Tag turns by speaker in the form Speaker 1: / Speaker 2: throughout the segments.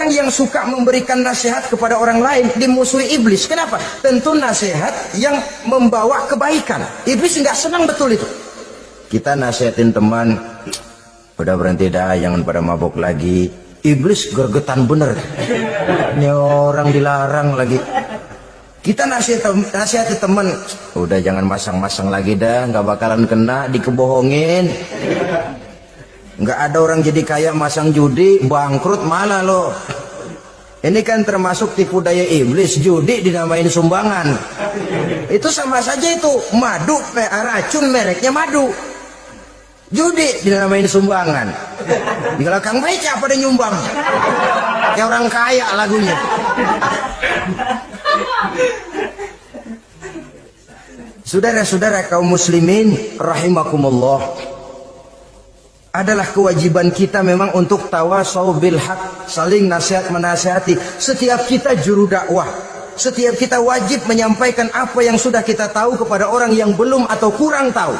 Speaker 1: Orang yang suka memberikan nasihat kepada orang lain dimusuhi iblis. Kenapa? Tentu nasihat yang membawa kebaikan. Iblis nggak senang betul itu. Kita nasihatin teman, udah berhenti dah, jangan pada mabuk lagi. Iblis gergetan bener. Ini orang dilarang lagi. Kita nasihati teman, udah jangan masang-masang lagi dah, nggak bakalan kena, dikebohongin. Nggak ada orang jadi kaya masang judi, bangkrut malah loh. Ini kan termasuk tipu daya iblis, judi dinamain sumbangan. Itu sama saja itu, madu, racun mereknya madu. Judi dinamain sumbangan. Di belakang beca pada nyumbang. Kayak orang kaya lagunya. Saudara-saudara kaum muslimin rahimakumullah, adalah kewajiban kita memang untuk tawasau bil haq, saling nasihat menasihati. Setiap kita juru dakwah, setiap kita wajib menyampaikan apa yang sudah kita tahu kepada orang yang belum atau kurang tahu.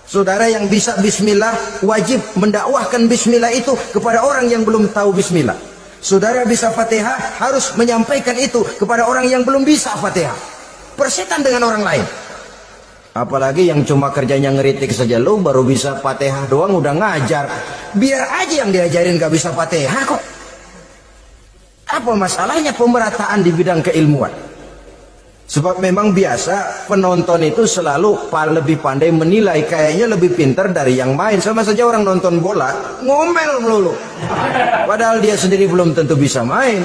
Speaker 1: Saudara yang bisa bismillah wajib mendakwahkan bismillah itu kepada orang yang belum tahu bismillah. Saudara bisa Fatihah harus menyampaikan itu kepada orang yang belum bisa Fatihah. Persetan dengan orang lain. Apalagi yang cuma kerjanya ngeritik saja, lu baru bisa Fatihah doang udah ngajar. Biar aja yang diajarin gak bisa Fatihah kok. Apa masalahnya pemerataan di bidang keilmuan? Sebab memang biasa penonton itu selalu lebih pandai menilai, kayaknya lebih pintar dari yang main. Sama saja orang nonton bola ngomel melulu, padahal dia sendiri belum tentu bisa main.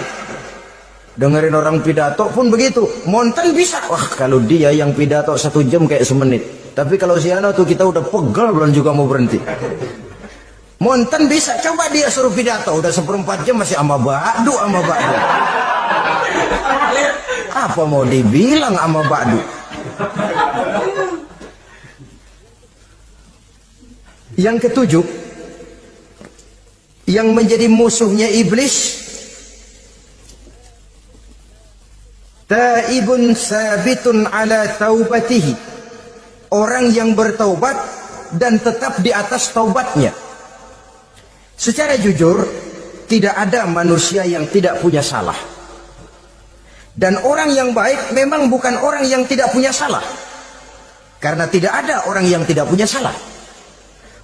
Speaker 1: Dengerin orang pidato pun begitu, monten bisa. Wah, kalau dia yang pidato 1 jam kayak semenit. Tapi kalau si Ano tuh kita udah pegel belum juga mau berhenti. Monten bisa, coba dia suruh pidato udah 1/4 jam masih ama ba'du. Apa mau dibilang ama ba'du? Yang ketujuh, yang menjadi musuhnya iblis, taibun sabitun ala taubatihi, orang yang bertaubat dan tetap di atas taubatnya. Secara jujur, tidak ada manusia yang tidak punya salah. Dan orang yang baik memang bukan orang yang tidak punya salah. Karena tidak ada orang yang tidak punya salah.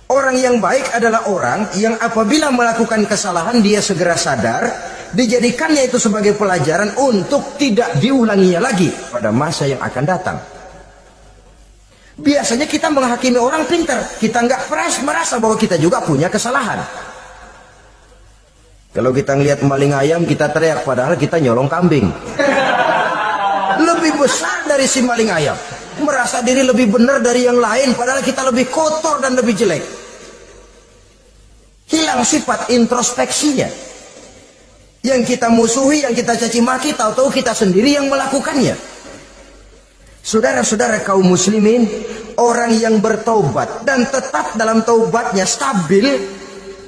Speaker 1: Orang yang baik adalah orang yang apabila melakukan kesalahan dia segera sadar, dijadikannya itu sebagai pelajaran untuk tidak diulanginya lagi pada masa yang akan datang. Biasanya kita menghakimi orang pintar, kita nggak merasa bahwa kita juga punya kesalahan. Kalau kita ngelihat maling ayam kita teriak, padahal kita nyolong kambing. Lebih besar dari si maling ayam, merasa diri lebih benar dari yang lain, padahal kita lebih kotor dan lebih jelek. Hilang sifat introspeksinya. Yang kita musuhi, yang kita caci maki, tahu-tahu kita sendiri yang melakukannya. Saudara-saudara kaum muslimin, orang yang bertaubat dan tetap dalam taubatnya stabil,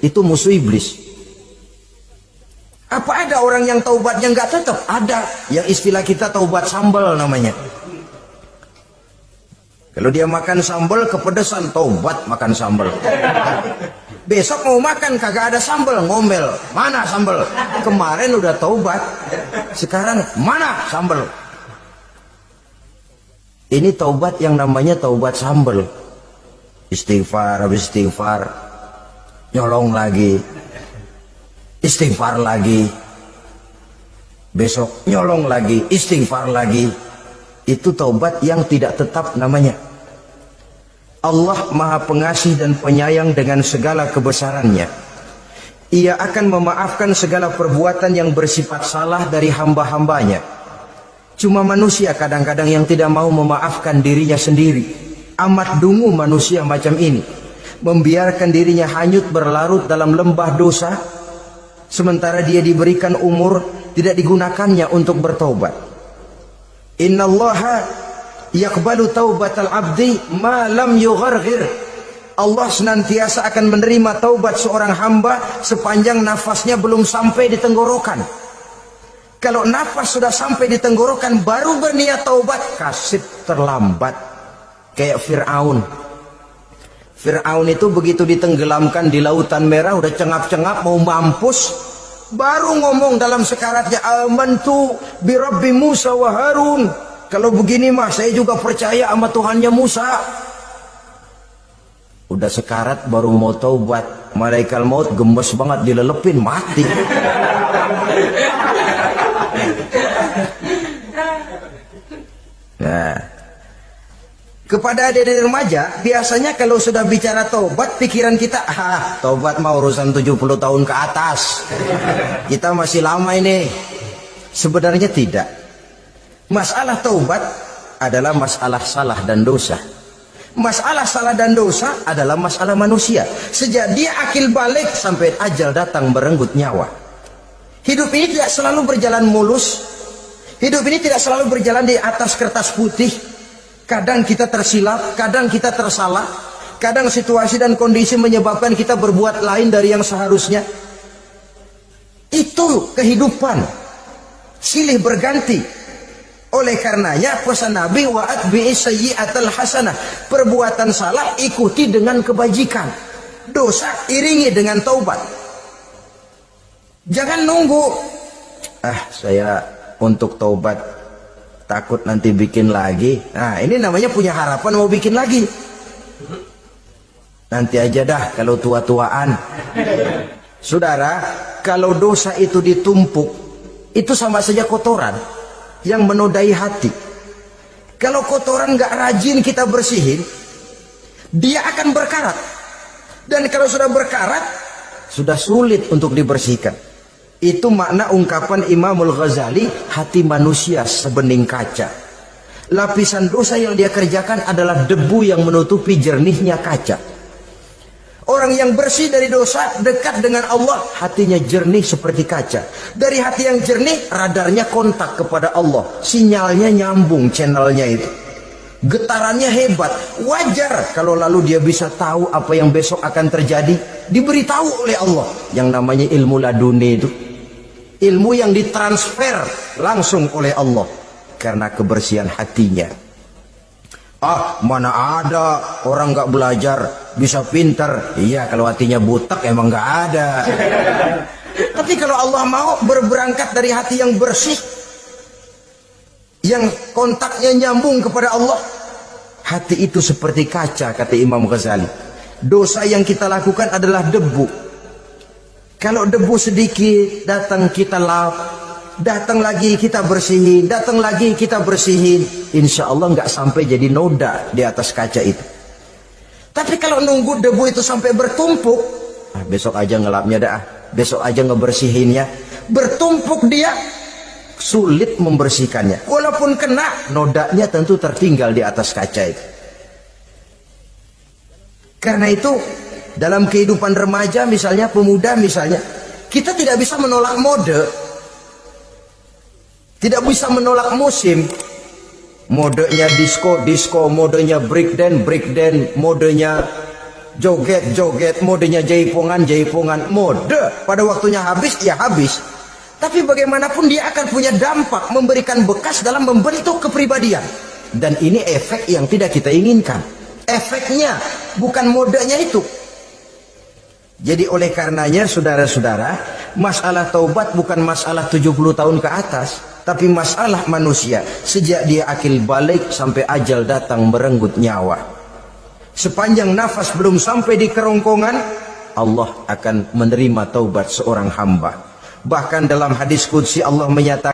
Speaker 1: itu musuh iblis. Apa ada orang yang taubatnya nggak tetap? Ada. Yang istilah kita taubat sambal namanya. Kalau dia makan sambal kepedesan, taubat makan sambal. Besok mau makan kagak ada sambal, ngomel. Mana sambal? Kemarin udah taubat, sekarang mana sambal? Ini taubat yang namanya taubat sambal. Istighfar habis istighfar, nyolong lagi, istighfar lagi, besok nyolong lagi, istighfar lagi. Itu taubat yang tidak tetap namanya. Allah Maha Pengasih dan Penyayang dengan segala kebesarannya. Ia akan memaafkan segala perbuatan yang bersifat salah dari hamba-hambanya. Cuma manusia kadang-kadang yang tidak mau memaafkan dirinya sendiri. Amat dungu manusia macam ini, membiarkan dirinya hanyut berlarut dalam lembah dosa, sementara dia diberikan umur tidak digunakannya untuk bertaubat. Innallaha yaqbalu taubatal abdi ma lam yugharghir. Allah senantiasa akan menerima taubat seorang hamba sepanjang nafasnya belum sampai di tenggorokan. Kalau nafas sudah sampai di tenggorokan baru berniat taubat, kasih terlambat. Kayak Fir'aun. Fir'aun itu begitu ditenggelamkan di lautan merah, udah cengap-cengap mau mampus, baru ngomong dalam sekaratnya, amantu bi Rabbi Musa wa Harun. Kalau begini mah saya juga percaya sama Tuhannya Musa. Udah sekarat baru mau taubat, malaikat maut gemes banget, dilelepin, mati. Nah, kepada adik-adik remaja, biasanya kalau sudah bicara taubat, pikiran kita, taubat mah urusan 70 tahun ke atas. Kita masih lama ini. Sebenarnya tidak. Masalah taubat adalah masalah salah dan dosa. Masalah salah dan dosa adalah masalah manusia. Sejak dia akil balik sampai ajal datang merenggut nyawa. Hidup ini tidak selalu berjalan mulus. Hidup ini tidak selalu berjalan di atas kertas putih. Kadang kita tersilap, kadang kita tersalah. Kadang situasi dan kondisi menyebabkan kita berbuat lain dari yang seharusnya. Itu kehidupan. Silih berganti. Oleh karenanya pesan Nabi, wa atbi'i sayyi'atal hasanah. Perbuatan salah ikuti dengan kebajikan. Dosa iringi dengan taubat. Jangan nunggu. Saya untuk taubat takut nanti bikin lagi. Nah, ini namanya punya harapan mau bikin lagi. Nanti aja dah kalau tua-tuaan. Saudara, kalau dosa itu ditumpuk, itu sama saja kotoran yang menodai hati. Kalau kotoran nggak rajin kita bersihin, dia akan berkarat. Dan kalau sudah berkarat, sudah sulit untuk dibersihkan. Itu makna ungkapan Imamul Ghazali, hati manusia sebening kaca. Lapisan dosa yang dia kerjakan adalah debu yang menutupi jernihnya kaca. Orang yang bersih dari dosa, dekat dengan Allah, hatinya jernih seperti kaca. Dari hati yang jernih, radarnya kontak kepada Allah. Sinyalnya nyambung channelnya itu. Getarannya hebat. Wajar kalau lalu dia bisa tahu apa yang besok akan terjadi. Diberitahu oleh Allah. Yang namanya ilmu laduni itu. Ilmu yang ditransfer langsung oleh Allah. Karena kebersihan hatinya. Mana ada orang nggak belajar bisa pintar. Iya, kalau hatinya butak emang nggak ada. Tapi kalau Allah mau berberangkat dari hati yang bersih, yang kontaknya nyambung kepada Allah, hati itu seperti kaca, kata Imam Ghazali. Dosa yang kita lakukan adalah debu. Kalau debu sedikit datang kita lap, datang lagi kita bersihin, datang lagi kita bersihin, insya Allah nggak sampai jadi noda di atas kaca itu. Tapi kalau nunggu debu itu sampai bertumpuk, besok aja ngelapnya dah, besok aja ngebersihinnya, bertumpuk dia, sulit membersihkannya. Walaupun kena, nodanya tentu tertinggal di atas kaca itu. Karena itu dalam kehidupan remaja misalnya, pemuda misalnya, kita tidak bisa menolak mode. Tidak bisa menolak musim. Modenya disco, modenya breakdance, modenya joget, modenya jaipongan. Mode pada waktunya habis, ya habis. Tapi bagaimanapun dia akan punya dampak, memberikan bekas dalam membentuk kepribadian. Dan ini efek yang tidak kita inginkan. Efeknya bukan modenya itu. Jadi oleh karenanya saudara-saudara, masalah taubat bukan masalah 70 tahun ke atas, tapi masalah manusia sejak dia akil balik sampai ajal datang merenggut nyawa. Sepanjang nafas belum sampai di kerongkongan, Allah akan menerima taubat seorang hamba. Bahkan dalam hadis qudsi Allah menyatakan,